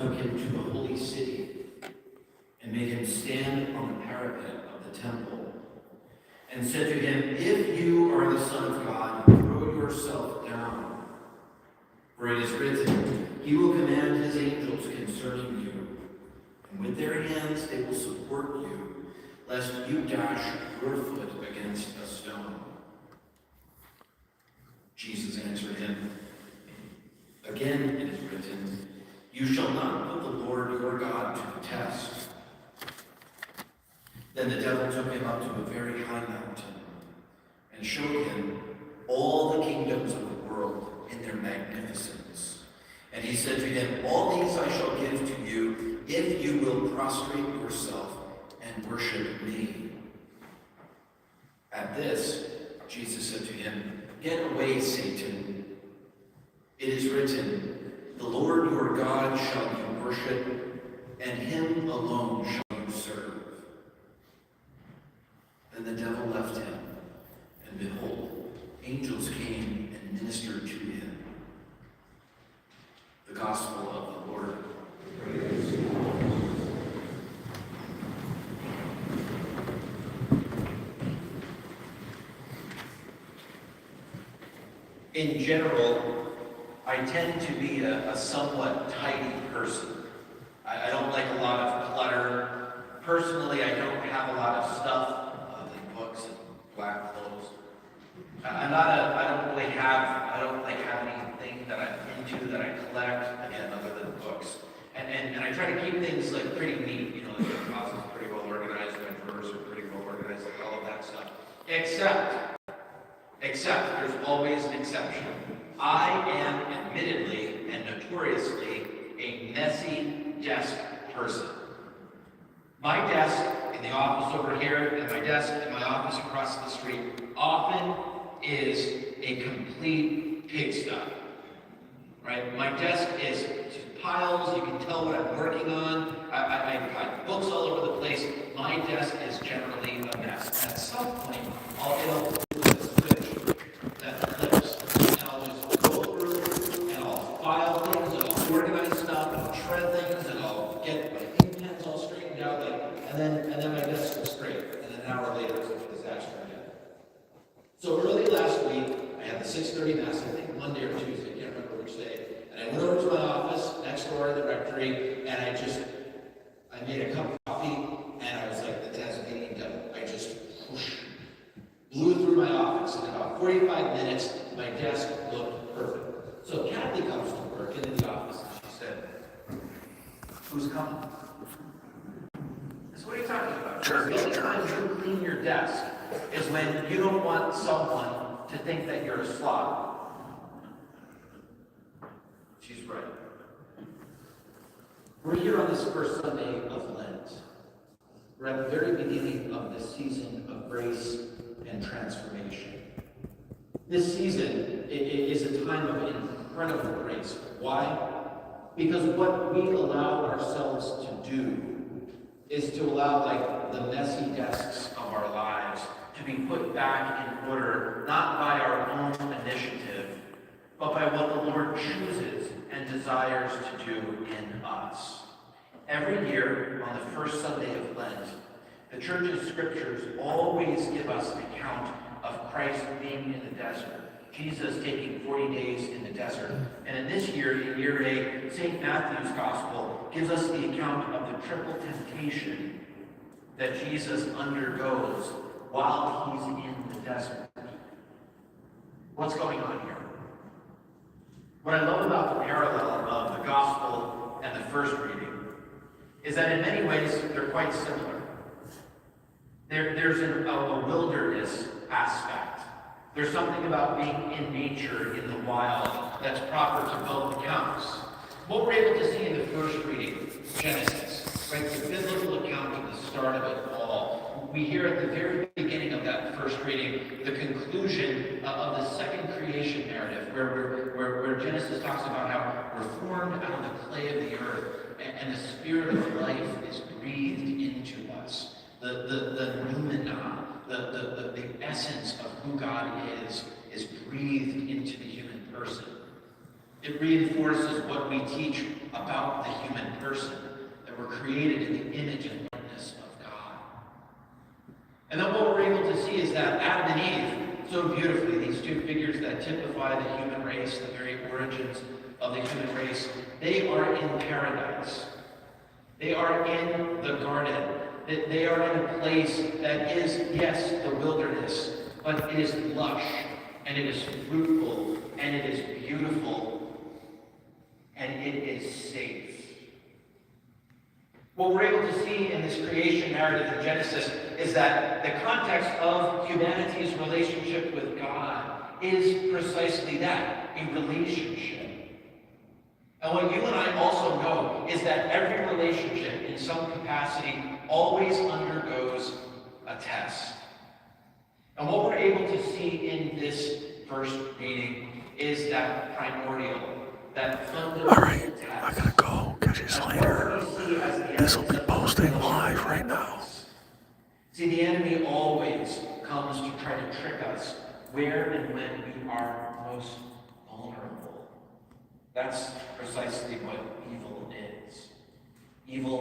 took him to the holy city and made him stand on the parapet of the temple and said to him, "If you are the Son of God, throw yourself down. For it is written, he will command his angels concerning you, and with their hands they will support you, lest you dash your foot against a stone." Jesus answered him, "Again it is written, you shall not put the Lord your God to the test." Then the devil took him up to a very high mountain and showed him all the kingdoms of the world in their magnificence. And he said to him, "All these I shall give to you if you will prostrate yourself and worship me." At this, Jesus said to him, "Get away, Satan. It is written, the Lord your God shall you worship, and him alone shall you serve." Then the devil left him, and behold, angels came and ministered to him. The Gospel of the Lord. Praise you. In general, I tend to be a somewhat tidy person. I don't like a lot of clutter. Personally, I don't have a lot of stuff other than books and black clothes. I don't like have anything that I'm into that I collect, again, other than books. And I try to keep things like pretty neat, you know, like my closet's pretty well organized, my drawers are pretty well organized, like all of that stuff. Except there's always an exception. I am admittedly and notoriously a messy desk person. My desk in the office over here and my desk in my office across the street often is a complete pigsty. Right? My desk is just piles. You can tell what I'm working on. I've got books all over the place. My desk is generally a mess. At some point, it'll switch that flips, and I'll just go through and I'll file things, and I'll organize stuff, and I'll shred things, and I'll get my ink pens all straightened out, and then my desk looks great. And then an hour later, it's a disaster again. So early last week, I had the 6:30 mass, I think Monday or Tuesday, I can't remember which day. And I went over to my office next door in the rectory, and I made a cup of coffee, and I was like the Tasmanian devil. I just whoosh, blew through my office. In about 45 minutes, my desk looked perfect. So Kathy comes to work in the office, and she said, "Who's coming?" I said, "What are you talking about?" The only time you clean your desk is when you don't want someone to think that you're a slob. She's right. We're here on this first Sunday of Lent. We're at the very beginning of this season of grace and transformation. This season is a time of incredible grace. Why? Because what we allow ourselves to do is to allow, like, the messy desks of our lives to be put back in order, not by our own initiative, but by what the Lord chooses and desires to do in us. Every year, on the first Sunday of Lent, the Church's scriptures always give us an account of Christ being in the desert, Jesus taking 40 days in the desert. And in this year, in year 8, St. Matthew's Gospel gives us the account of the triple temptation that Jesus undergoes while he's in the desert. What's going on here? What I love about the parallel of the Gospel and the first reading is that in many ways they're quite similar. There's a wilderness aspect. There's something about being in nature, in the wild, that's proper to both accounts. What we're able to see in the first reading, Genesis, right, the biblical account of the start of it all. We hear at the very beginning of that first reading the conclusion of the second creation narrative, where Genesis talks about how we're formed out of the clay of the earth, and the spirit of life is breathed into us. The noumena, the essence of who God is breathed into the human person. It reinforces what we teach about the human person, that we're created in the image and likeness of God. And then what we're able to see is that Adam and Eve, so beautifully, these two figures that typify the human race, the very origins of the human race, they are in paradise. They are in the garden. They are in a place that is, yes, the wilderness, but it is lush, and it is fruitful, and it is beautiful, and it is safe. What we're able to see in this creation narrative in Genesis is that the context of humanity's relationship with God is precisely that, a relationship. And what you and I also know is that every relationship in some capacity always undergoes a test. And what we're able to see in this first reading is that primordial, that fundamental Alright, test. I gotta go. Catch you later. This will be posting live right now. See, the enemy always comes to try to trick us where and when we are most vulnerable. That's precisely what evil is. Evil